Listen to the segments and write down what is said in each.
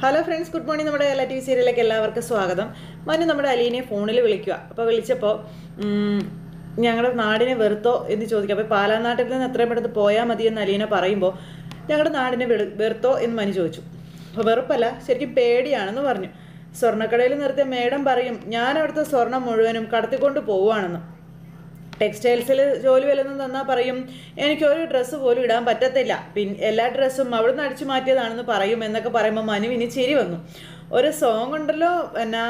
Hello friends, good morning. നമ്മുടെ എല്ലാ TV സീരിയലിലേക്ക് എല്ലാവർക്കും സ്വാഗതം. മനു നമ്മുടെ അലീനെ ഫോണിൽ വിളിക്കുക. അപ്പോൾ വിളിച്ചപ്പോൾ ഞങ്ങളുടെ നാടിനെ വെറുത്തോ എന്ന് ചോദിക്കുക. അപ്പോൾ പാലാനാട്ടിൽ നിന്ന് എത്രയും പെട്ടെന്ന് പോയാൽ മതിയെന്ന് അലീന പറയുമ്പോൾ ഞങ്ങളുടെ നാടിനെ വെറുത്തോ എന്ന് മനു ചോദിച്ചു. അപ്പോൾ വെറുപ്പല്ല, ശരിക്കും പേടിയാണെന്ന് പറഞ്ഞു. സ്വർണ്ണക്കടയിൽ നിർത്തിയ മേഡം പറയും ഞാൻ അവിടുത്തെ സ്വർണം മുഴുവനും കടത്തിക്കൊണ്ട് പോവുകയാണെന്ന്. ടെക്സ്റ്റൈൽസിൽ ജോലി വല്ലതും തന്നാൽ പറയും എനിക്കൊരു ഡ്രസ്സ് പോലും ഇടാൻ പറ്റത്തില്ല, പിന്നെ എല്ലാ ഡ്രസ്സും അവിടുന്ന് അടിച്ചു മാറ്റിയതാണെന്ന് പറയും എന്നൊക്കെ പറയുമ്പോൾ മനുവിന് ചിരി വന്നു. ഒരു സോങ് ഉണ്ടല്ലോ, എന്നാ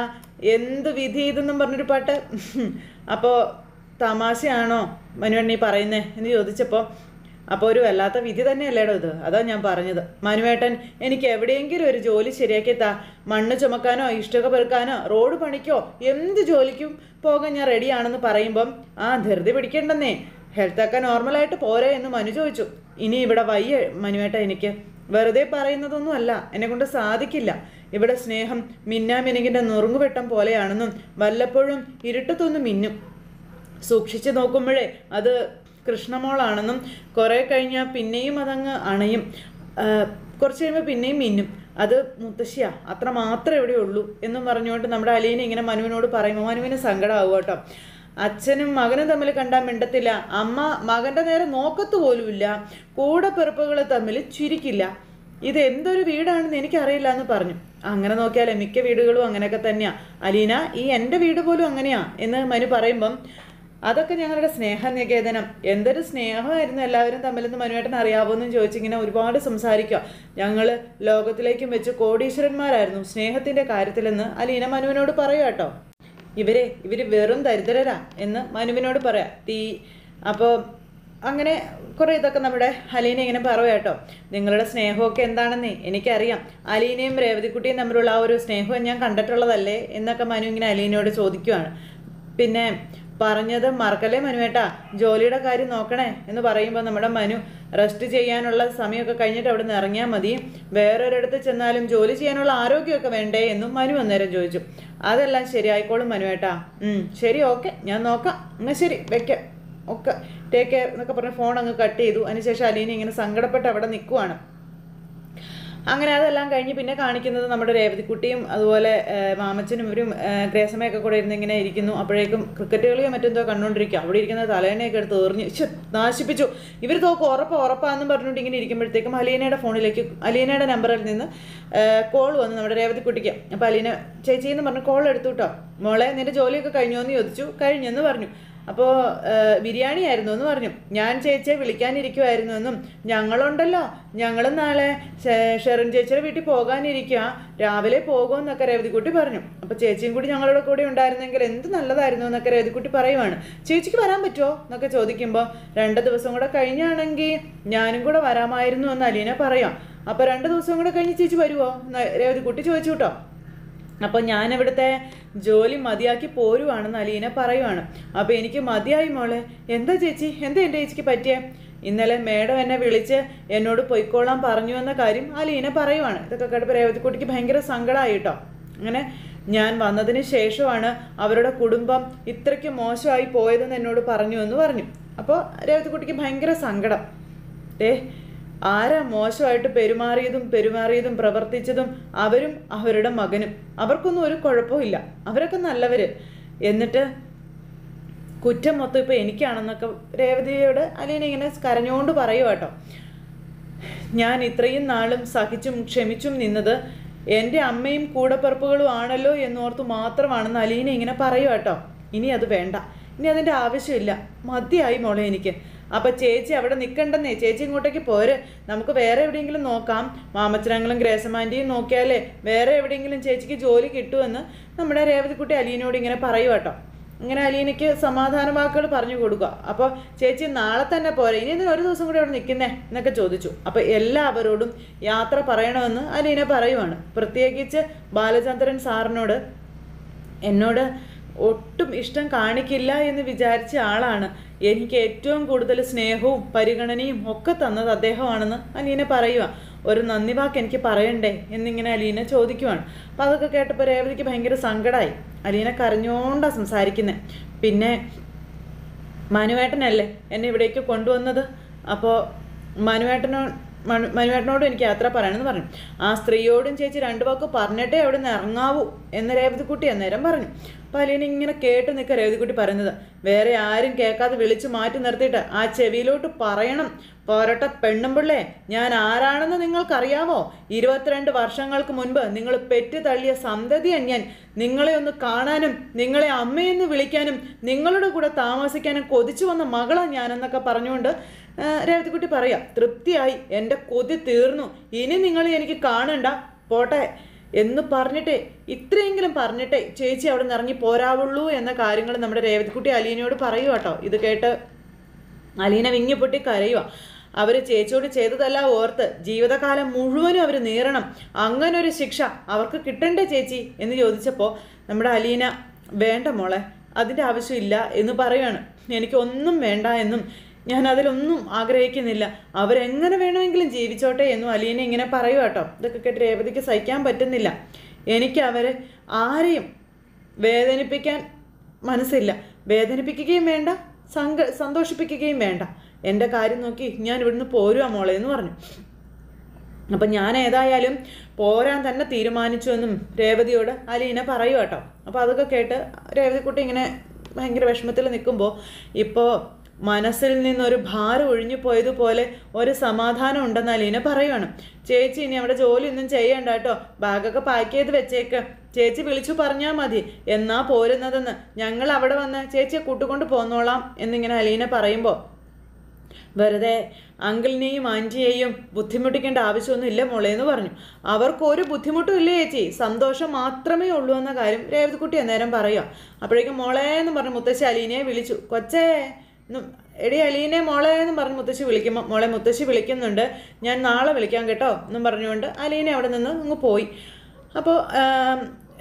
എന്ത് വിധി ഇതെന്നും പറഞ്ഞൊരു പാട്ട്. അപ്പോൾ തമാശയാണോ മനുവണ്ണി പറയുന്നേ എന്ന് ചോദിച്ചപ്പോൾ അപ്പോൾ ഒരു വല്ലാത്ത വിധി തന്നെയല്ലേടോ ഇത്, അതാ ഞാൻ പറഞ്ഞത്. മനുവേട്ടൻ എനിക്ക് എവിടെയെങ്കിലും ഒരു ജോലി ശരിയാക്കി താ. മണ്ണ് ചുമക്കാനോ ഇഷ്ടിക പെറുക്കാനോ റോഡ് പണിക്കോ എന്ത് ജോലിക്കും പോകാൻ ഞാൻ റെഡിയാണെന്ന് പറയുമ്പം ധൃതി പിടിക്കേണ്ടെന്നേ, ഹെൽത്തൊക്കെ നോർമലായിട്ട് പോരെ എന്ന് മനു ചോദിച്ചു. ഇനി ഇവിടെ വയ്യ മനുവേട്ട, എനിക്ക് വെറുതെ പറയുന്നതൊന്നും അല്ല, എന്നെക്കൊണ്ട് സാധിക്കില്ല. ഇവിടെ സ്നേഹം മിന്നാമിനുങ്ങിൻ്റെ നുറുങ്ങുവെട്ടം പോലെയാണെന്നും വല്ലപ്പോഴും ഇരുട്ടത്തൊന്നും മിന്നും, സൂക്ഷിച്ചു നോക്കുമ്പോഴേ അത് കൃഷ്ണമോളാണെന്നും കുറേ കഴിഞ്ഞാൽ പിന്നെയും അതങ്ങ് അണയും, കുറച്ച് കഴിയുമ്പോൾ പിന്നെയും മിന്നും, അത് മുത്തശ്ശിയാ, അത്ര മാത്രമേ ഇവിടെ ഉള്ളൂ എന്നും പറഞ്ഞുകൊണ്ട് നമ്മുടെ അലീന ഇങ്ങനെ മനുവിനോട് പറയുമ്പോൾ മനുവിന് സങ്കടമാവും കേട്ടോ. അച്ഛനും മകനും തമ്മിൽ കണ്ടാൽ മിണ്ടത്തില്ല, അമ്മ മകൻ്റെ നേരെ നോക്കത്ത് പോലുമില്ല, കൂടെ പിറപ്പുകൾ തമ്മിൽ ചിരിക്കില്ല, ഇത് എന്തൊരു വീടാണെന്ന് എനിക്കറിയില്ല എന്ന് പറഞ്ഞു. അങ്ങനെ നോക്കിയാലേ മിക്ക വീടുകളും അങ്ങനെയൊക്കെ തന്നെയാ അലീന, ഈ എൻ്റെ വീട് പോലും അങ്ങനെയാ എന്ന് മനു പറയുമ്പം അതൊക്കെ ഞങ്ങളുടെ സ്നേഹനികേതനം, എന്തൊരു സ്നേഹമായിരുന്നു എല്ലാവരും തമ്മിലെന്ന് മനുവേട്ടൻ അറിയാവോന്നും ചോദിച്ചിങ്ങനെ ഒരുപാട് സംസാരിക്കുക. ഞങ്ങൾ ലോകത്തിലേക്കും വെച്ച് കോടീശ്വരന്മാരായിരുന്നു സ്നേഹത്തിൻ്റെ കാര്യത്തിലെന്ന് അലീന മനുവിനോട് പറയുക കേട്ടോ. ഇവർ വെറും ദരിദ്രരാ എന്ന് മനുവിനോട് പറയാം. അപ്പോൾ അങ്ങനെ കുറേ ഇതൊക്കെ നമ്മുടെ അലീന ഇങ്ങനെ പറയുക കേട്ടോ. നിങ്ങളുടെ സ്നേഹമൊക്കെ എന്താണെന്നേ എനിക്കറിയാം, അലീനയും രേവതിക്കുട്ടിയും തമ്മിലുള്ള ആ ഒരു സ്നേഹം ഞാൻ കണ്ടിട്ടുള്ളതല്ലേ എന്നൊക്കെ മനു ഇങ്ങനെ അലീനയോട് ചോദിക്കുവാണ്. പിന്നെ പറഞ്ഞത് മറക്കല്ലേ മനുവേട്ടാ, ജോലിയുടെ കാര്യം നോക്കണേ എന്ന് പറയുമ്പോൾ നമ്മുടെ മനു റെസ്റ്റ് ചെയ്യാനുള്ള സമയമൊക്കെ കഴിഞ്ഞിട്ട് അവിടെ നിന്ന് ഇറങ്ങിയാൽ മതി, വേറൊരിടത്ത് ചെന്നാലും ജോലി ചെയ്യാനുള്ള ആരോഗ്യമൊക്കെ വേണ്ടേ എന്നും മനു അന്നേരം ചോദിച്ചു. അതെല്ലാം ശരിയായിക്കോളും മനുവേട്ടാ. ശരി, ഓക്കെ, ഞാൻ നോക്കാം, എന്നാൽ ശരി വെക്കാം, ഓക്കെ, ടേക്ക് കെയർ എന്നൊക്കെ പറഞ്ഞ് ഫോൺ അങ്ങ് കട്ട് ചെയ്തു. അതിനുശേഷം അലീന ഇങ്ങനെ സങ്കടപ്പെട്ട് അവിടെ നിൽക്കുവാണ്. അങ്ങനെ അതെല്ലാം കഴിഞ്ഞ് പിന്നെ കാണിക്കുന്നത് നമ്മുടെ രേവതിക്കുട്ടിയും അതുപോലെ മാമച്ചനും ഇവരും ഗ്രേസമ്മയൊക്കെ കൂടെ ഇരുന്ന് ഇങ്ങനെ ഇരിക്കുന്നു. അപ്പോഴേക്കും ക്രിക്കറ്റ് കളിയോ മറ്റെന്തോ കണ്ടുകൊണ്ടിരിക്കുക. അവിടെ ഇരിക്കുന്ന തലേനെയൊക്കെ എടുത്ത് എറിഞ്ഞ് നാശിപ്പിച്ചു. ഇവർ തോക്ക് ഉറപ്പാന്നും പറഞ്ഞുകൊണ്ട് ഇങ്ങനെ ഇരിക്കുമ്പോഴത്തേക്കും അലീനയുടെ ഫോണിലേക്ക് അലീനയുടെ നമ്പറിൽ നിന്ന് കോൾ വന്നു നമ്മുടെ രേവതിക്കുട്ടിക്ക്. അപ്പോൾ അലീന ചേച്ചി എന്ന് പറഞ്ഞ് കോൾ എടുത്തു കേട്ടോ. മോളെ നിന്റെ ജോലിയൊക്കെ കഴിഞ്ഞോ എന്ന് ചോദിച്ചു. കഴിഞ്ഞെന്ന് പറഞ്ഞു. അപ്പോൾ ബിരിയാണി ആയിരുന്നു എന്ന് പറഞ്ഞു. ഞാൻ ചേച്ചിയെ വിളിക്കാനിരിക്കുമായിരുന്നു എന്നും ഞങ്ങളുണ്ടല്ലോ, ഞങ്ങളും നാളെ ഷെറിൻ ചേച്ചിയുടെ വീട്ടിൽ പോകാനിരിക്കുക, രാവിലെ പോകുമെന്നൊക്കെ രേവതിക്കുട്ടി പറഞ്ഞു. അപ്പോൾ ചേച്ചിയും കൂടി ഞങ്ങളുടെ കൂടെ ഉണ്ടായിരുന്നെങ്കിൽ എന്ത് നല്ലതായിരുന്നു എന്നൊക്കെ രേവതിക്കുട്ടി പറയുവാണ്. ചേച്ചിക്ക് വരാൻ പറ്റുമോ എന്നൊക്കെ ചോദിക്കുമ്പോൾ 2 ദിവസം കൂടെ കഴിഞ്ഞാണെങ്കിൽ ഞാനും കൂടെ വരാമായിരുന്നു എന്ന് അലീന പറയാം. അപ്പോൾ 2 ദിവസം കൂടെ കഴിഞ്ഞ് ചേച്ചി വരുമോ എന്ന് രേവതിക്കുട്ടി ചോദിച്ചു കേട്ടോ. അപ്പോൾ ഞാനിവിടുത്തെ ജോലി മതിയാക്കി പോരുവാണെന്ന് അലീന പറയുവാണ്. അപ്പോൾ എനിക്ക് മതിയായി മോളെ. എന്താ ചേച്ചി, എന്താ എൻ്റെ ചേച്ചിക്ക് പറ്റിയേ? ഇന്നലെ മേഡം എന്നെ വിളിച്ച് എന്നോട് പൊയ്ക്കോളാൻ പറഞ്ഞു എന്ന കാര്യം അലീന പറയുവാണ്. ഇതൊക്കെ കേട്ടപ്പോൾ രേവതിക്കുട്ടിക്ക് ഭയങ്കര സങ്കടമായി കേട്ടോ. അങ്ങനെ ഞാൻ വന്നതിന് ശേഷമാണ് അവരുടെ കുടുംബം ഇത്രയ്ക്ക് മോശമായി പോയതെന്ന് എന്നോട് പറഞ്ഞു എന്ന് പറഞ്ഞു. അപ്പോൾ രേവതിക്കുട്ടിക്ക് ഭയങ്കര സങ്കടം. ആരാ മോശമായിട്ട് പെരുമാറിയതും പ്രവർത്തിച്ചതും? അവരും അവരുടെ മകനും. അവർക്കൊന്നും ഒരു കുഴപ്പമില്ല, അവരൊക്കെ നല്ലവർ. എന്നിട്ട് കുറ്റം മൊത്തം ഇപ്പോൾ എനിക്കാണെന്നൊക്കെ രേവതിയോട് അലീന ഇങ്ങനെ കരഞ്ഞുകൊണ്ട് പറയുക കേട്ടോ. ഞാൻ ഇത്രയും നാളും സഹിച്ചും ക്ഷമിച്ചും നിന്നത് എൻ്റെ അമ്മയും കൂടപ്പിറപ്പുകളും ആണല്ലോ എന്നോർത്ത് മാത്രമാണെന്ന് അലീന ഇങ്ങനെ പറയുക കേട്ടോ. ഇനി അത് വേണ്ട, ഇനി അതിൻ്റെ ആവശ്യമില്ല, മതിയായി മോളെ എനിക്ക്. അപ്പം ചേച്ചി അവിടെ നിൽക്കണ്ടെന്നേ, ചേച്ചി ഇങ്ങോട്ടേക്ക് പോര്, നമുക്ക് വേറെ എവിടെയെങ്കിലും നോക്കാം, മാമച്ചനങ്ങളും ഗ്രേസമാൻ്റെയും നോക്കിയാലേ വേറെ എവിടെയെങ്കിലും ചേച്ചിക്ക് ജോലി കിട്ടുമെന്ന് നമ്മുടെ രേവതിക്കുട്ടി അലീനയോട് ഇങ്ങനെ പറയുക കേട്ടോ. ഇങ്ങനെ അലീനയ്ക്ക് സമാധാന വാക്കുകൾ പറഞ്ഞു കൊടുക്കുക. അപ്പോൾ ചേച്ചി നാളെ തന്നെ പോരെ, ഇനി ഇതിന് 1 ദിവസം കൂടി അവിടെ നിൽക്കുന്നേ എന്നൊക്കെ ചോദിച്ചു. അപ്പോൾ എല്ലാവരോടും യാത്ര പറയണമെന്ന് അലീന പറയുവാണ്. പ്രത്യേകിച്ച് ബാലചന്ദ്രൻ സാറിനോട് എന്നോട് ഒട്ടും ഇഷ്ടം കാണിക്കില്ല എന്ന് വിചാരിച്ച ആളാണ്, എനിക്ക് ഏറ്റവും കൂടുതൽ സ്നേഹവും പരിഗണനയും ഒക്കെ തന്നത് അദ്ദേഹമാണെന്ന് അലീന പറയുക. ഒരു നന്ദി വാക്ക് എനിക്ക് പറയണ്ടേ എന്നിങ്ങനെ അലീന ചോദിക്കുവാണ്. അപ്പോൾ അതൊക്കെ കേട്ടപ്പോൾ രേവതിക്ക് ഭയങ്കര സങ്കടമായി. അലീന കരഞ്ഞോണ്ടാണ് സംസാരിക്കുന്നത്. പിന്നെ മനുവേട്ടനല്ലേ എന്നെ ഇവിടേക്ക് കൊണ്ടുവന്നത്, അപ്പോൾ മനുവേട്ടനോ മനുവേട്ടനോടും എനിക്ക് യാത്ര പറയണമെന്ന് പറഞ്ഞു. ആ സ്ത്രീയോടും ചേച്ചി 2 വാക്ക് പറഞ്ഞിട്ടേ അവിടെ നിന്ന് ഇറങ്ങാവൂ എന്ന് രേവതിക്കുട്ടി അന്നേരം പറഞ്ഞു. അപ്പോൾ അലീന ഇങ്ങനെ കേട്ട് നിൽക്കുക രേവതിക്കുട്ടി പറയുന്നത്. വേറെ ആരും കേൾക്കാതെ വിളിച്ചു മാറ്റി നിർത്തിയിട്ട് ആ ചെവിയിലോട്ട് പറയണം, പോരട്ട പെണ്ണുമ്പിള്ളേ, ഞാൻ ആരാണെന്ന് നിങ്ങൾക്കറിയാമോ? 22 വർഷങ്ങൾക്ക് മുൻപ് നിങ്ങൾ പെറ്റ് തള്ളിയ സന്തതിയാണ് ഞാൻ. നിങ്ങളെ ഒന്ന് കാണാനും നിങ്ങളെ അമ്മയെന്ന് വിളിക്കാനും നിങ്ങളുടെ കൂടെ താമസിക്കാനും കൊതിച്ചു വന്ന മകളാണ് ഞാനെന്നൊക്കെ പറഞ്ഞുകൊണ്ട് രേവതിക്കുട്ടി പറയാം. തൃപ്തിയായി, എൻ്റെ കൊതി തീർന്നു, ഇനി നിങ്ങൾ എനിക്ക് കാണണ്ട, പോട്ടെ എന്ന് പറഞ്ഞിട്ടേ, ഇത്രയെങ്കിലും പറഞ്ഞിട്ടേ ചേച്ചി അവിടെ നിന്ന് ഇറങ്ങി പോരാവുള്ളൂ എന്ന കാര്യങ്ങൾ നമ്മുടെ രേവതിക്കുട്ടി അലീനയോട് പറയുക കേട്ടോ. ഇത് കേട്ട് അലീന വിങ്ങിപ്പൊട്ടി കരയുക. അവർ ചേച്ചിയോട് ചെയ്തതല്ല ഓർത്ത് ജീവിതകാലം മുഴുവനും അവർ നേരണം, അങ്ങനൊരു ശിക്ഷ അവർക്ക് കിട്ടണ്ടേ ചേച്ചി എന്ന് ചോദിച്ചപ്പോൾ നമ്മുടെ അലീന വേണ്ട മോളെ, അതിൻ്റെ ആവശ്യമില്ല എന്ന് പറയുകയാണ്. എനിക്കൊന്നും വേണ്ട എന്നും ഞാൻ അതിലൊന്നും ആഗ്രഹിക്കുന്നില്ല, അവരെങ്ങനെ വേണമെങ്കിലും ജീവിച്ചോട്ടെ എന്നും അലീന ഇങ്ങനെ പറയുക കേട്ടോ. ഇതൊക്കെ കേട്ട് രേവതിക്ക് സഹിക്കാൻ പറ്റുന്നില്ല. എനിക്ക് അവരെ ആരെയും വേദനിപ്പിക്കാൻ മനസ്സില്ല, വേദനിപ്പിക്കുകയും വേണ്ട, സന്തോഷിപ്പിക്കുകയും വേണ്ട, എൻ്റെ കാര്യം നോക്കി ഞാൻ ഇവിടുന്ന് പോരുക മോളെ എന്ന് പറഞ്ഞു. അപ്പം ഞാൻ ഏതായാലും പോരാൻ തന്നെ തീരുമാനിച്ചു എന്നും രേവതിയോട് അലീന പറയുക കേട്ടോ. അപ്പോൾ അതൊക്കെ കേട്ട് രേവതിക്കുട്ടി ഇങ്ങനെ ഭയങ്കര വിഷമത്തിൽ നിൽക്കുമ്പോൾ ഇപ്പോൾ മനസ്സിൽ നിന്നൊരു ഭാരം ഒഴിഞ്ഞു പോയതുപോലെ ഒരു സമാധാനം ഉണ്ടെന്ന് അലീന പറയുകയാണ്. ചേച്ചി ഇനി അവിടെ ജോലിയൊന്നും ചെയ്യണ്ട കേട്ടോ, ബാഗൊക്കെ പാക്ക് ചെയ്ത് വെച്ചേക്ക്, ചേച്ചി വിളിച്ചു പറഞ്ഞാൽ മതി എന്നാ പോരുന്നതെന്ന്, ഞങ്ങൾ അവിടെ വന്ന് ചേച്ചിയെ കൂട്ടുകൊണ്ട് പോന്നോളാം എന്നിങ്ങനെ അലീന പറയുമ്പോൾ വെറുതെ അങ്കിളിനെയും ആൻറ്റിയെയും ബുദ്ധിമുട്ടിക്കേണ്ട ആവശ്യമൊന്നും ഇല്ല മോളെ എന്ന് പറഞ്ഞു. അവർക്കൊരു ബുദ്ധിമുട്ടും ഇല്ല ചേച്ചി, സന്തോഷം മാത്രമേ ഉള്ളൂ എന്ന കാര്യം രേവതിക്കുട്ടി അന്നേരം പറയുക. അപ്പോഴേക്കും മോളെ എന്ന് പറഞ്ഞ് മുത്തശ്ശി അലീനയെ വിളിച്ചു. കൊച്ചേ എടി അലീനെ മോളെ എന്നും പറഞ്ഞ് മുത്തശ്ശി വിളിക്കുമ്പോൾ മോളെ മുത്തശ്ശി വിളിക്കുന്നുണ്ട്, ഞാൻ നാളെ വിളിക്കാം കേട്ടോ എന്നും പറഞ്ഞുകൊണ്ട് അലീന അവിടെ നിന്ന് അങ്ങ് പോയി. അപ്പോൾ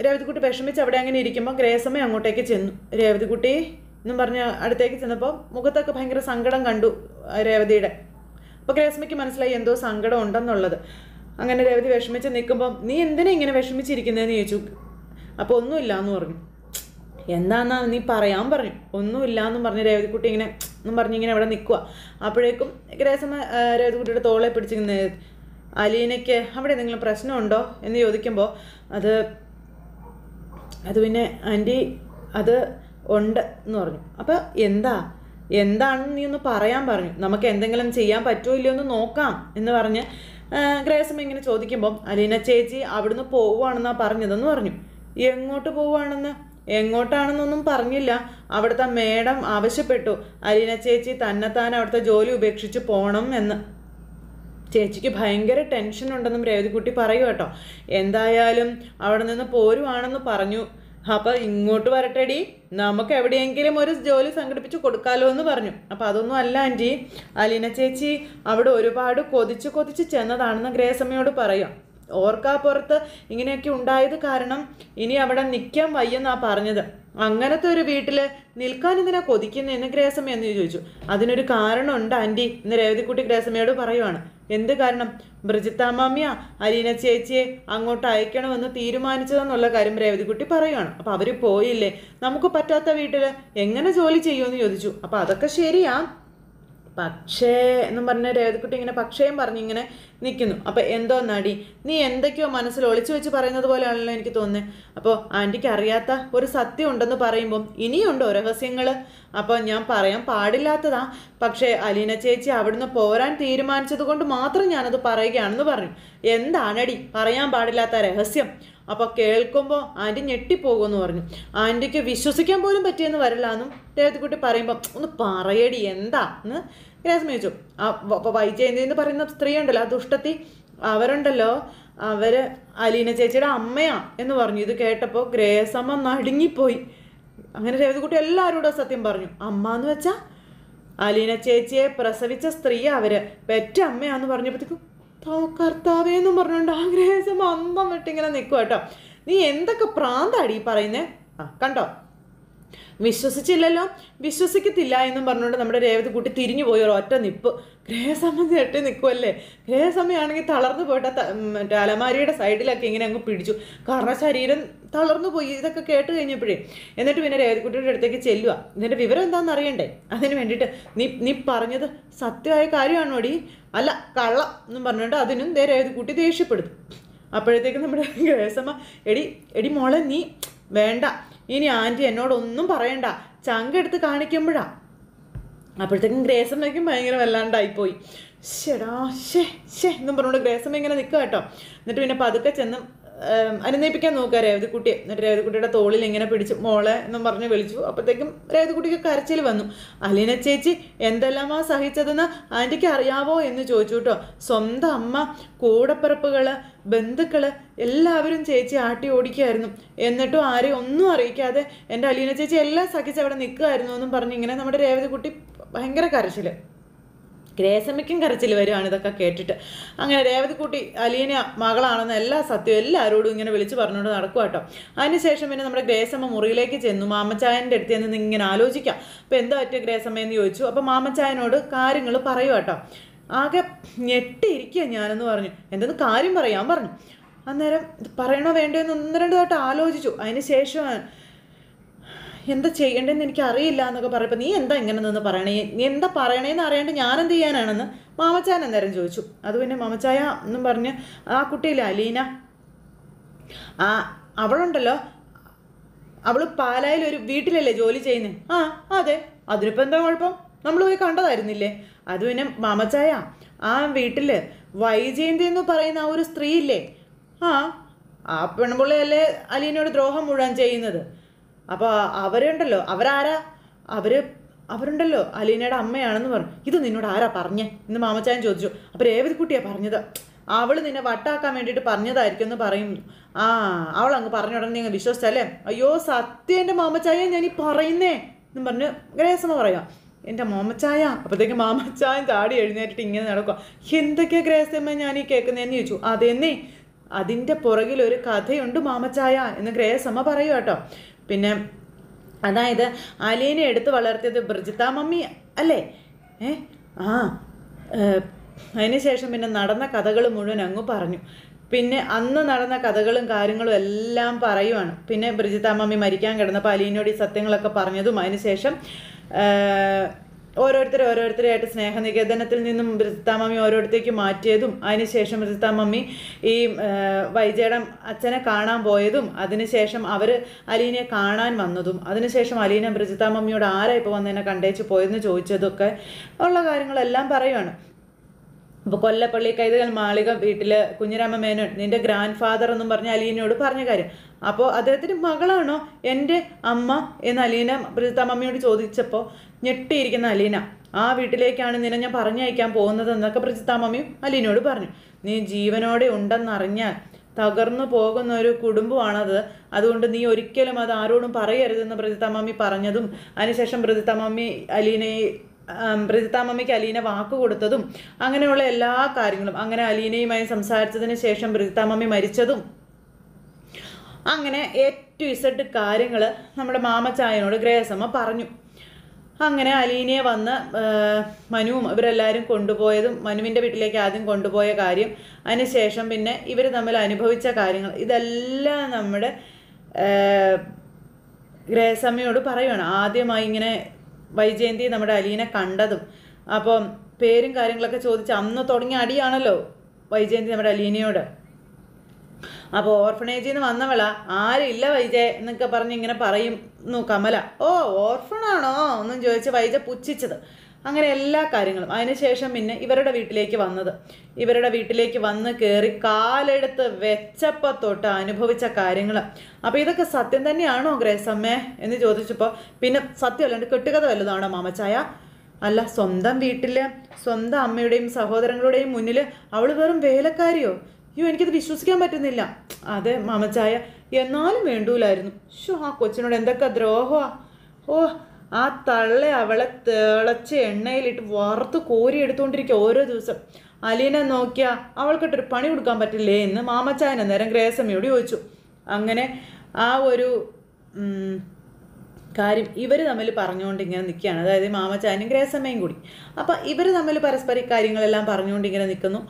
രേവതിക്കുട്ടി വിഷമിച്ച് അവിടെ അങ്ങനെ ഇരിക്കുമ്പോൾ ഗ്രേസമ്മ അങ്ങോട്ടേക്ക് ചെന്നു. രേവതിക്കുട്ടി എന്നും പറഞ്ഞ് അടുത്തേക്ക് ചെന്നപ്പോൾ മുഖത്തൊക്കെ ഭയങ്കര സങ്കടം കണ്ടു രേവതിയുടെ. അപ്പോൾ ഗ്രേസമ്മയ്ക്ക് മനസ്സിലായി എന്തോ സങ്കടം ഉണ്ടെന്നുള്ളത്. അങ്ങനെ രേവതി വിഷമിച്ച് നിൽക്കുമ്പോൾ നീ എന്തിനാ ഇങ്ങനെ വിഷമിച്ചിരിക്കുന്നതെന്ന് ചോദിച്ചു. അപ്പോൾ ഒന്നുമില്ല എന്ന് പറഞ്ഞു. എന്താന്നാ നീ പറയാൻ പറഞ്ഞു. ഒന്നുമില്ല എന്നും പറഞ്ഞ് രേവതിക്കുട്ടി ഇങ്ങനെ എന്നും പറഞ്ഞിങ്ങനെ അവിടെ നിൽക്കുക. അപ്പോഴേക്കും ഗ്രേസമ്മ രേവതിക്കുട്ടിയുടെ തോളെ പിടിച്ചിങ്ങനെ അലീനയ്ക്ക് അവിടെ എന്തെങ്കിലും പ്രശ്നമുണ്ടോ എന്ന് ചോദിക്കുമ്പോൾ അത് പിന്നെ ആൻറ്റി അത് ഉണ്ട് എന്ന് പറഞ്ഞു. അപ്പോൾ എന്താണെന്ന് നീ ഒന്ന് പറയാൻ പറഞ്ഞു, നമുക്ക് എന്തെങ്കിലും ചെയ്യാൻ പറ്റുമോ ഇല്ലയോ എന്ന് നോക്കാം എന്ന് പറഞ്ഞ് ഗ്രേസമ്മ ഇങ്ങനെ ചോദിക്കുമ്പം അലീന ചേച്ചി അവിടുന്ന് പോവുകയാണെന്നാണ് പറഞ്ഞതെന്ന് പറഞ്ഞു. എങ്ങോട്ട് പോവുകയാണെന്ന്? എങ്ങോട്ടാണെന്നൊന്നും പറഞ്ഞില്ല, അവിടുത്തെ മേഡം ആവശ്യപ്പെട്ടു അലീന ചേച്ചി തന്നെത്താൻ അവിടുത്തെ ജോലി ഉപേക്ഷിച്ച് പോകണം എന്ന്. ചേച്ചിക്ക് ഭയങ്കര ടെൻഷൻ ഉണ്ടെന്നും രേവതിക്കുട്ടി പറയൂ കേട്ടോ. എന്തായാലും അവിടെ നിന്ന് പോരുവാണെന്ന് പറഞ്ഞു. അപ്പോൾ ഇങ്ങോട്ട് വരട്ടെടി, നമുക്ക് എവിടെയെങ്കിലും ഒരു ജോലി സംഘടിപ്പിച്ച് കൊടുക്കാമല്ലോ എന്ന് പറഞ്ഞു. അപ്പോൾ അതൊന്നും അല്ല ആൻറ്റി, അലീന ചേച്ചി അവിടെ ഒരുപാട് കൊതിച്ച് ചെന്നതാണെന്ന് ഗ്രേസമ്മയോട് പറയാം. ഓർക്കാപ്പുറത്ത് ഇങ്ങനെയൊക്കെ ഉണ്ടായത് കാരണം ഇനി അവിടെ നിൽക്കാൻ വയ്യെന്നാണ് പറഞ്ഞത്. അങ്ങനത്തെ ഒരു വീട്ടിൽ നിൽക്കാൻ ഇതിനെ കൊതിക്കുന്നതെന്ന് ഗ്രേസമ്മ എന്ന് ചോദിച്ചു. അതിനൊരു കാരണമുണ്ട് ആൻറ്റി എന്ന് രേവതിക്കുട്ടി ഗ്രേസമ്മയോട് പറയുവാണ്. എന്ത് കാരണം? ബ്രിജിത്താമ്മിയ അലീന ചേച്ചിയെ അങ്ങോട്ട് അയക്കണമെന്ന് തീരുമാനിച്ചതെന്നുള്ള കാര്യം രേവതിക്കുട്ടി പറയുവാണ്. അപ്പോൾ അവർ പോയില്ലേ, നമുക്ക് പറ്റാത്ത വീട്ടിൽ എങ്ങനെ ജോലി ചെയ്യുമെന്ന് ചോദിച്ചു. അപ്പോൾ അതൊക്കെ ശരിയാ, പക്ഷേ എന്നും പറഞ്ഞ രേവതിക്കുട്ടി ഇങ്ങനെ പക്ഷേയും പറഞ്ഞിങ്ങനെ നിൽക്കുന്നു. അപ്പോൾ എന്തോ നടി, നീ എന്തൊക്കെയോ മനസ്സിൽ ഒളിച്ചു വെച്ച് പറയുന്നത് പോലെയാണല്ലോ എനിക്ക് തോന്നുന്നത്. അപ്പോൾ ആൻറ്റിക്ക് അറിയാത്ത ഒരു സത്യം ഉണ്ടെന്ന് പറയുമ്പം ഇനിയുണ്ടോ രഹസ്യങ്ങൾ? അപ്പോൾ ഞാൻ പറയാൻ പാടില്ലാത്തതാ, പക്ഷേ അലീന ചേച്ചി അവിടുന്ന് പോരാൻ തീരുമാനിച്ചത് കൊണ്ട് മാത്രം ഞാനത് പറയുകയാണെന്ന് പറഞ്ഞു. എന്താണടി പറയാൻ പാടില്ലാത്ത രഹസ്യം? അപ്പോൾ കേൾക്കുമ്പോൾ ആൻറ്റി ഞെട്ടിപ്പോകുമെന്ന് പറഞ്ഞു. ആൻറ്റിക്ക് വിശ്വസിക്കാൻ പോലും പറ്റിയെന്ന് വരില്ല എന്നും രേവതിക്കുട്ടി പറയുമ്പം ഒന്ന് പറയടി എന്താ എന്ന് ഗ്രേസമ്മ ചോദിച്ചു. അപ്പോൾ വൈജയന്തി എന്ന് പറയുന്ന സ്ത്രീ ഉണ്ടല്ലോ, ആ ദുഷ്ടത്തി, അവരുണ്ടല്ലോ, അവർ അലീന ചേച്ചിയുടെ അമ്മയാ എന്ന് പറഞ്ഞു. ഇത് കേട്ടപ്പോൾ ഗ്രേസമ്മ നടുങ്ങിപ്പോയി. അങ്ങനെ രേവതിക്കുട്ടി എല്ലാവരോടും സത്യം പറഞ്ഞു. അമ്മ എന്ന് വെച്ചാൽ അലീന ചേച്ചിയെ പ്രസവിച്ച സ്ത്രീയാ, അവർ പെറ്റ അമ്മയാന്ന് പറഞ്ഞപ്പോഴത്തേക്കും കർത്താവേന്നും പറഞ്ഞുകൊണ്ട് ആ ഗ്രേസമ്മ അന്തം വിട്ടിങ്ങനെ നിൽക്കുക കേട്ടോ. നീ എന്തൊക്കെ പ്രാന്താടി പറയുന്നേ? കണ്ടോ, വിശ്വസിച്ചില്ലല്ലോ, വിശ്വസിക്കത്തില്ല എന്നും പറഞ്ഞുകൊണ്ട് നമ്മുടെ രേവതി കുട്ടി തിരിഞ്ഞു പോയി ഒരു ഒറ്റ നിപ്പ്. ഗ്രഹസമ്മ ഞെട്ടി നിൽക്കുമല്ലേ. ഗ്രഹസമ്മയാണെങ്കിൽ തളർന്നു പോയിട്ട് മറ്റേ അലമാരിയുടെ സൈഡിലൊക്കെ ഇങ്ങനെ അങ്ങ് പിടിച്ചു. കാരണം ശരീരം തളർന്നു പോയി ഇതൊക്കെ കേട്ട് കഴിഞ്ഞപ്പോഴേ. എന്നിട്ട് പിന്നെ രേവതിക്കുട്ടിയുടെ അടുത്തേക്ക് ചെല്ലുക. ഇതിൻ്റെ വിവരം എന്താണെന്ന് അറിയണ്ടേ? അതിന് വേണ്ടിയിട്ട് നീ പറഞ്ഞത് സത്യമായ കാര്യമാണോ ഡി? അല്ല കള്ളം എന്നും പറഞ്ഞിട്ട് അതിനും രേവതിക്കുട്ടി ദേഷ്യപ്പെടും. അപ്പോഴത്തേക്കും നമ്മുടെ ഗ്രഹസമ്മ എടി മോളെ നീ വേണ്ട, ഇനി ആൻറ്റി എന്നോടൊന്നും പറയണ്ട, ചങ്കെടുത്ത് കാണിക്കുമ്പോഴാ. അപ്പോഴത്തേക്കും ഗ്രേസമ്മയ്ക്കും ഭയങ്കര വല്ലാണ്ടായിപ്പോയി. ശേടാ എന്നും പറഞ്ഞുകൊണ്ട് ഗ്രേസമ്മ ഇങ്ങനെ നിൽക്കുക കേട്ടോ. എന്നിട്ട് പിന്നെ പതുക്കെ ചെന്ന് അനുനയിപ്പിക്കാൻ നോക്കുക രേവതിക്കുട്ടിയെ. എന്നിട്ട് രേവതിക്കുട്ടിയുടെ തോളിൽ ഇങ്ങനെ പിടിച്ച് മോളെ എന്നും പറഞ്ഞ് വിളിച്ചു. അപ്പോഴത്തേക്കും രേവതിക്കുട്ടിക്ക് കരച്ചിൽ വന്നു. അലീന ചേച്ചി എന്തെല്ലാമാ സഹിച്ചതെന്ന് ആൻറ്റിക്ക് അറിയാവോ എന്ന് ചോദിച്ചു കേട്ടോ. സ്വന്തം അമ്മ, കൂടപ്പിറപ്പുകൾ, ബന്ധുക്കൾ എല്ലാവരും ചേച്ചി ആട്ടി ഓടിക്കുകയായിരുന്നു. എന്നിട്ടും ആരെയും ഒന്നും അറിയിക്കാതെ എൻ്റെ അലീന ചേച്ചി എല്ലാം സഹിച്ച് അവിടെ നിൽക്കുമായിരുന്നു എന്നും പറഞ്ഞ് ഇങ്ങനെ നമ്മുടെ രേവതിക്കുട്ടി ഭയങ്കര കരച്ചിൽ. ഗ്രേസമ്മയ്ക്കും കരച്ചിൽ വരുവാണ് ഇതൊക്കെ കേട്ടിട്ട്. അങ്ങനെ രേവതിക്കുട്ടി അലീന മകളാണെന്ന് എല്ലാ സത്യവും എല്ലാവരോടും ഇങ്ങനെ വിളിച്ച് പറഞ്ഞുകൊണ്ട് നടക്കുക കേട്ടോ. അതിനുശേഷം പിന്നെ നമ്മുടെ ഗ്രേസമ്മ മുറിയിലേക്ക് ചെന്നു. മാമച്ചായൻ്റെ അടുത്ത് നിന്ന് ഇങ്ങനെ ആലോചിക്കാം. അപ്പോൾ എന്താ പറ്റിയ ഗ്രേസമ്മയെന്ന് ചോദിച്ചു. അപ്പോൾ മാമച്ചായനോട് കാര്യങ്ങൾ പറയുക കേട്ടോ. ആകെ ഞെട്ടിയിരിക്കുക ഞാനെന്ന് പറഞ്ഞു. എന്തെന്ന് കാര്യം പറയാൻ പറഞ്ഞു. അന്നേരം പറയണോ വേണ്ടോ എന്ന് 1-2 വട്ടം ആലോചിച്ചു. അതിന് ശേഷം എന്താ ചെയ്യേണ്ടതെന്ന് എനിക്ക് അറിയില്ല എന്നൊക്കെ പറയപ്പോൾ നീ എന്താ ഇങ്ങനെ നിന്ന് പറയണേ, നീ എന്താ പറയണേന്ന് അറിയാണ്ട് ഞാനെന്ത് ചെയ്യാനാണെന്ന് മാമച്ചായൻ അന്നേരം ചോദിച്ചു. അത് പിന്നെ മാമച്ചായ എന്നും പറഞ്ഞ് ആ കുട്ടിയില്ല അലീന, അവളുണ്ടല്ലോ, അവൾ പാലായിൽ ഒരു വീട്ടിലല്ലേ ജോലി ചെയ്യുന്നത്. അതെ, അതിനിപ്പോൾ എന്താ കുഴപ്പം, നമ്മൾ പോയി കണ്ടതായിരുന്നില്ലേ. അത് പിന്നെ മാമച്ചായ ആ വീട്ടിൽ വൈജയന്തി എന്ന് പറയുന്ന ആ ഒരു സ്ത്രീ ഇല്ലേ, ആ പെൺപിള്ളയല്ലേ അലീനയോട് ദ്രോഹം മുഴുവൻ ചെയ്യുന്നത്. അപ്പോൾ അവരുണ്ടല്ലോ, അവരുണ്ടല്ലോ അലീനയുടെ അമ്മയാണെന്ന് പറഞ്ഞു. ഇത് നിന്നോട് ആരാ പറഞ്ഞേ എന്ന് മാമച്ചായൻ ചോദിച്ചു. അപ്പോൾ രേവതിക്കുട്ടിയാണ് പറഞ്ഞത്. അവൾ നിന്നെ വട്ടാക്കാൻ വേണ്ടിയിട്ട് പറഞ്ഞതായിരിക്കും എന്ന് പറയുന്നു. അവളങ്ങ് പറഞ്ഞ ഉടനെ നിങ്ങൾ വിശ്വസിച്ചല്ലേ? അയ്യോ സത്യം എൻ്റെ മാമച്ചായ ഞാനീ പറയുന്നേ എന്നും പറഞ്ഞ് ഗ്രേസമ്മ പറയാം. എൻ്റെ മാമച്ചായ. അപ്പോഴത്തേക്കും മാമച്ചായൻ ചാടി എഴുന്നേറ്റിട്ട് ഇങ്ങനെ നടക്കുക. എന്തൊക്കെയാ ഗ്രേസമ്മ ഞാനീ കേൾക്കുന്നതെന്ന് ചോദിച്ചു. അതെന്നേ, അതിൻ്റെ പുറകിലൊരു കഥയുണ്ട് മാമച്ചായ എന്ന് ഗ്രേസമ്മ പറയുക കേട്ടോ. പിന്നെ അതായത് അലീനെ എടുത്ത് വളർത്തിയത് ബ്രിജിത്ത മമ്മി അല്ലേ? അതിനുശേഷം പിന്നെ നടന്ന കഥകൾ മുഴുവൻ അങ്ങ് പറഞ്ഞു. പിന്നെ അന്ന് നടന്ന കഥകളും കാര്യങ്ങളും എല്ലാം പറയുവാണ്. പിന്നെ ബ്രിജിത്ത മമ്മി മരിക്കാൻ കിടന്നപ്പോൾ അലീനയോട് ഈ സത്യങ്ങളൊക്കെ പറഞ്ഞതും അതിനുശേഷം ഓരോരുത്തരായിട്ട് സ്നേഹനികേതനത്തിൽ നിന്നും ബ്രിജിത്ത മമ്മി ഓരോരുത്തേക്ക് മാറ്റിയതും അതിനുശേഷം ബ്രിജിത്ത മമ്മി ഈ വൈജയുടെ അച്ഛനെ കാണാൻ പോയതും അതിനുശേഷം അവർ അലീനയെ കാണാൻ വന്നതും അതിനുശേഷം അലീന ബ്രിജിത്ത മമ്മിയോട് ആരാ ഇപ്പോൾ വന്നതിനെ കണ്ടേച്ച് പോയെന്ന് ചോദിച്ചതൊക്കെ ഉള്ള കാര്യങ്ങളെല്ലാം പറയുവാണ്. അപ്പോൾ കൊല്ലപ്പള്ളി കൈതകൾ മാളിക വീട്ടിൽ കുഞ്ഞിരാമ മേനോൻ നിൻ്റെ ഗ്രാൻഡ് ഫാദർ എന്നും പറഞ്ഞ് അലീനയോട് പറഞ്ഞ കാര്യം. അപ്പോൾ അദ്ദേഹത്തിൻ്റെ മകളാണോ എൻ്റെ അമ്മ എന്ന് അലീന ബ്രിജിത്ത മമ്മിയോട് ചോദിച്ചപ്പോൾ ഞെട്ടിയിരിക്കുന്ന അലീന, ആ വീട്ടിലേക്കാണ് നിന്നെ ഞാൻ പറഞ്ഞയക്കാൻ പോകുന്നത് എന്നൊക്കെ ബ്രിജിത്ത മമ്മിയും അലീനയോട് പറഞ്ഞു. നീ ജീവനോടെ ഉണ്ടെന്നറിഞ്ഞാൽ തകർന്നു പോകുന്ന ഒരു കുടുംബമാണത്, അതുകൊണ്ട് നീ ഒരിക്കലും അത് ആരോടും പറയരുതെന്ന് ബ്രിജിത്ത മമ്മി പറഞ്ഞതും അതിനുശേഷം ബ്രിജിത്ത മമ്മിക്ക് അലീന വാക്ക് കൊടുത്തതും അങ്ങനെയുള്ള എല്ലാ കാര്യങ്ങളും, അങ്ങനെ അലീനയുമായി സംസാരിച്ചതിന് ശേഷം ബ്രിജിത്ത മമ്മി മരിച്ചതും, അങ്ങനെ A to Z കാര്യങ്ങൾ നമ്മുടെ മാമച്ചായനോട് ഗ്രേസമ്മ പറഞ്ഞു. അങ്ങനെ അലീനയെ വന്ന് മനുവും ഇവരെല്ലാവരും കൊണ്ടുപോയതും മനുവിൻ്റെ വീട്ടിലേക്ക് ആദ്യം കൊണ്ടുപോയ കാര്യം, അതിനുശേഷം പിന്നെ ഇവർ തമ്മിൽ അനുഭവിച്ച കാര്യങ്ങൾ ഇതെല്ലാം നമ്മുടെ ഗ്രേസമ്മയോട് പറയുകയാണ്. ആദ്യമായി ഇങ്ങനെ വൈജയന്തി നമ്മുടെ അലീനെ കണ്ടതും, അപ്പം പേരും കാര്യങ്ങളൊക്കെ ചോദിച്ച് അന്ന് തുടങ്ങിയ അടിയാണല്ലോ വൈജയന്തി നമ്മുടെ അലീനയോട്. അപ്പോൾ ഓർഫണേജിൽ നിന്ന് വന്നവളാ, ആരില്ല വൈജയ എന്നൊക്കെ പറഞ്ഞ് ഇങ്ങനെ പറയുന്നു കമല. ഓർഫണാണോ എന്നും ചോദിച്ച് വൈജ പുച്ഛിച്ചത്. അങ്ങനെ എല്ലാ കാര്യങ്ങളും. അതിനുശേഷം പിന്നെ ഇവരുടെ വീട്ടിലേക്ക് വന്ന് കയറി കാലെടുത്ത് വെച്ചപ്പോൾ തൊട്ട് അനുഭവിച്ച കാര്യങ്ങൾ. അപ്പോൾ ഇതൊക്കെ സത്യം തന്നെയാണോ ഗ്രേസമ്മേ എന്ന് ചോദിച്ചപ്പോൾ പിന്നെ സത്യം അല്ലാണ്ട് കെട്ടുകഥ വല്ലതാണോ മാമച്ചായ? അല്ല, സ്വന്തം വീട്ടിൽ സ്വന്തം അമ്മയുടെയും സഹോദരങ്ങളുടെയും മുന്നിൽ അവൾ വെറും വേലക്കാരിയോ? എനിക്കത് വിശ്വസിക്കാൻ പറ്റുന്നില്ല. അതെ മാമച്ചായ, എന്നാലും വേണ്ടൂലായിരുന്നു. ആ കൊച്ചിനോട് എന്തൊക്കെ ദ്രോഹമാ. ആ തള്ളെ അവളെ തിളച്ച് എണ്ണയിലിട്ട് വറുത്ത് കോരി എടുത്തുകൊണ്ടിരിക്കുക ഓരോ ദിവസം. അലീനെ നോക്കിയാൽ അവൾക്കിട്ടൊരു പണി കൊടുക്കാൻ പറ്റില്ലേ എന്ന് മാമച്ചായൻ അന്നേരം ഗ്രേസമ്മയോട് ചോദിച്ചു. അങ്ങനെ ആ ഒരു കാര്യം ഇവർ തമ്മിൽ പറഞ്ഞുകൊണ്ട് ഇങ്ങനെ നിൽക്കുകയാണ്. അതായത് മാമച്ചാനും ഗ്രേസമ്മയും കൂടി. അപ്പം ഇവർ തമ്മിൽ പരസ്പരം കാര്യങ്ങളെല്ലാം പറഞ്ഞുകൊണ്ട് ഇങ്ങനെ നിൽക്കുന്നു.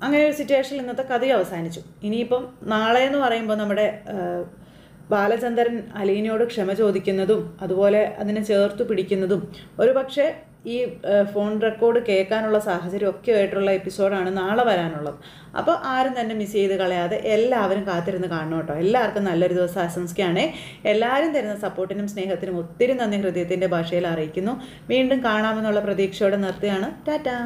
അങ്ങനെ ഒരു സിറ്റുവേഷനിൽ ഇന്നത്തെ കഥ അവസാനിച്ചു. ഇനിയിപ്പം നാളെ എന്ന് പറയുമ്പോൾ നമ്മുടെ ബാലചന്ദ്രൻ അലീനയോട് ക്ഷമ ചോദിക്കുന്നതും അതുപോലെ അതിനെ ചേർത്ത് പിടിക്കുന്നതും ഒരു പക്ഷേ ഈ ഫോൺ റെക്കോർഡ് കേൾക്കാനുള്ള സാഹചര്യം ഒക്കെ ആയിട്ടുള്ള എപ്പിസോഡാണ് നാളെ വരാനുള്ളത്. അപ്പോൾ ആരും തന്നെ മിസ് ചെയ്ത് കളയാതെ എല്ലാവരും കാത്തിരുന്ന് കാണണം കേട്ടോ. എല്ലാവർക്കും നല്ലൊരു ദിവസം ആശംസിക്കുകയാണേ. എല്ലാവരും തരുന്ന സപ്പോർട്ടിനും സ്നേഹത്തിനും ഒത്തിരി നന്ദി ഹൃദയത്തിൻ്റെ ഭാഷയിൽ അറിയിക്കുന്നു. വീണ്ടും കാണാമെന്നുള്ള പ്രതീക്ഷയോടെ നിർത്തുകയാണ്. ടാറ്റാ.